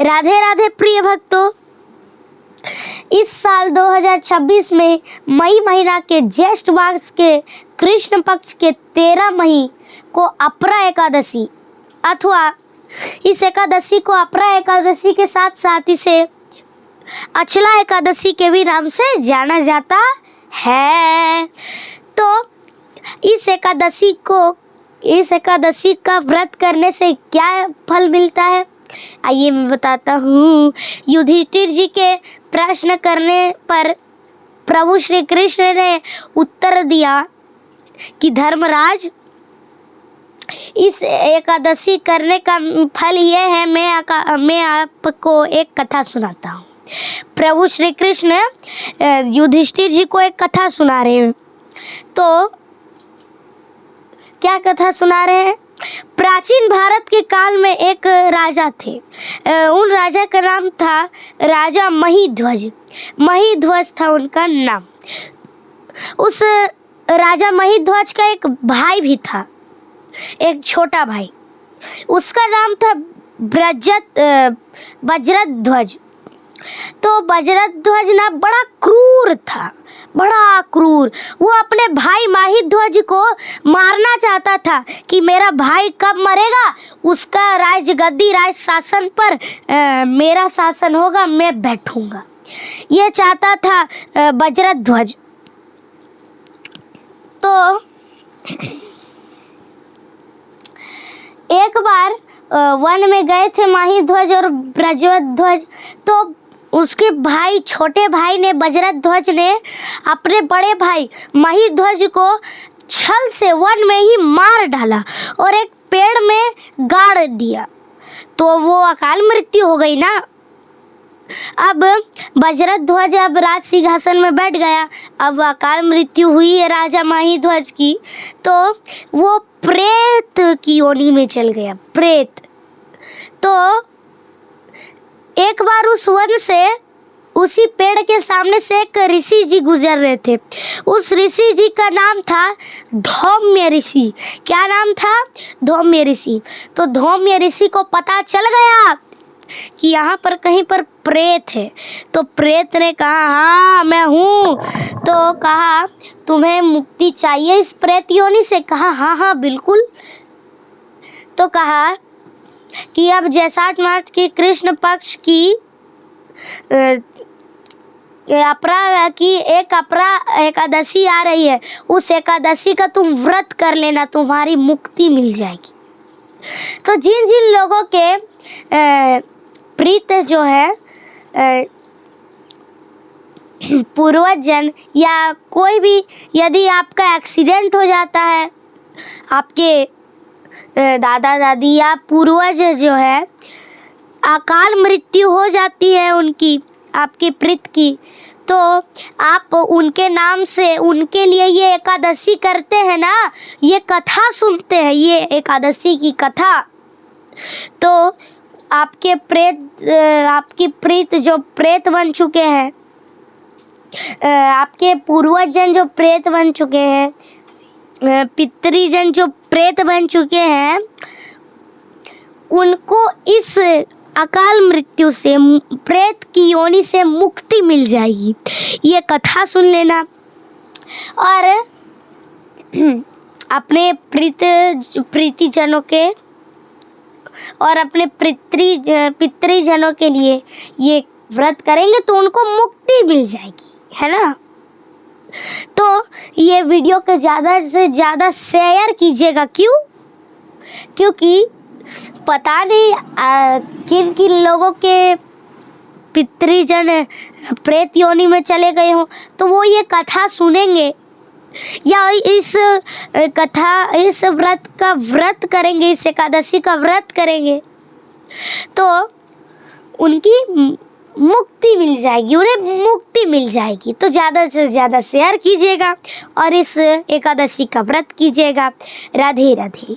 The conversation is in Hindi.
राधे राधे प्रिय भक्तों, इस साल 2026 में मई महीना के ज्येष्ठ मास के कृष्ण पक्ष के 13 मई को अपरा एकादशी अथवा इस एकादशी को अपरा एकादशी के साथ साथ इसे अचला एकादशी के भी नाम से जाना जाता है। तो इस एकादशी का व्रत करने से क्या फल मिलता है, आइए मैं बताता हूँ। युधिष्ठिर जी के प्रश्न करने पर प्रभु श्री कृष्ण ने उत्तर दिया कि धर्मराज, इस एकादशी करने का फल ये है, मैं आपको एक कथा सुनाता हूँ। प्रभु श्री कृष्ण युधिष्ठिर जी को एक कथा सुना रहे हैं। तो क्या कथा सुना रहे हैं? प्राचीन भारत के काल में एक राजा थे। उन राजा का नाम था राजा महिध्वज। महिध्वज था उनका नाम। उस राजा महिध्वज का एक भाई भी था, एक छोटा भाई। उसका नाम था वज्रध्वज। तो वज्रध्वज ना बड़ा क्रूर था, बड़ा क्रूर। वो अपने भाई महिध्वज को मारना चाहता था कि मेरा भाई कब मरेगा, उसका राज गद्दी राज शासन पर मेरा शासन होगा, मैं बैठूंगा, ये चाहता था वज्रध्वज। तो एक बार वन में गए थे महिध्वज और वज्रध्वज। तो उसके भाई, छोटे भाई ने, वज्रध्वज ने अपने बड़े भाई महिध्वज को छल से वन में ही मार डाला और एक पेड़ में गाड़ दिया। तो वो अकाल मृत्यु हो गई ना। अब वज्रध्वज अब राज सिंहासन में बैठ गया। अब अकाल मृत्यु हुई है राजा महिध्वज की, तो वो प्रेत की योनि में चल गया, प्रेत। तो एक बार उस वन से, उसी पेड़ के सामने से एक ऋषि जी गुजर रहे थे। उस ऋषि जी का नाम था धौम्य ऋषि। क्या नाम था? धौम्य ऋषि। तो धौम्य ऋषि को पता चल गया कि यहाँ पर कहीं पर प्रेत है। तो प्रेत ने कहा, हाँ मैं हूँ। तो कहा, तुम्हें मुक्ति चाहिए इस प्रेत योनि से? कहा, हाँ हाँ बिल्कुल। तो कहा कि अब जैसाठ मास की कृष्ण पक्ष की अपरा एकादशी आ रही है, उस एकादशी का तुम व्रत कर लेना, तुम्हारी मुक्ति मिल जाएगी। तो जिन जिन लोगों के प्रीत जो है पूर्वजन या कोई भी, यदि आपका एक्सीडेंट हो जाता है, आपके दादा दादी या पूर्वज जो है अकाल मृत्यु हो जाती है उनकी, आपकी प्रीत की, तो आप उनके नाम से उनके लिए ये एकादशी करते हैं ना, ये कथा सुनते हैं, ये एकादशी की कथा। तो आपके आपकी प्रीत जो प्रेत बन चुके हैं, आपके पूर्वजन जो प्रेत बन चुके हैं, पितृजन जो प्रेत बन चुके हैं, उनको इस अकाल मृत्यु से, प्रेत की योनि से मुक्ति मिल जाएगी। ये कथा सुन लेना और अपने प्रीतिजनों के और अपने पितृजनों के लिए ये व्रत करेंगे तो उनको मुक्ति मिल जाएगी, है ना। तो ये वीडियो को ज़्यादा से ज़्यादा शेयर कीजिएगा। क्यों? क्योंकि पता नहीं किन किन लोगों के पितृजन प्रेत योनि में चले गए हों, तो वो ये कथा सुनेंगे या इस व्रत का व्रत करेंगे, इस एकादशी का व्रत करेंगे, तो उनकी मुक्ति मिल जाएगी, उन्हें मुक्ति मिल जाएगी। तो ज़्यादा से ज़्यादा शेयर कीजिएगा और इस एकादशी का व्रत कीजिएगा। राधे राधे।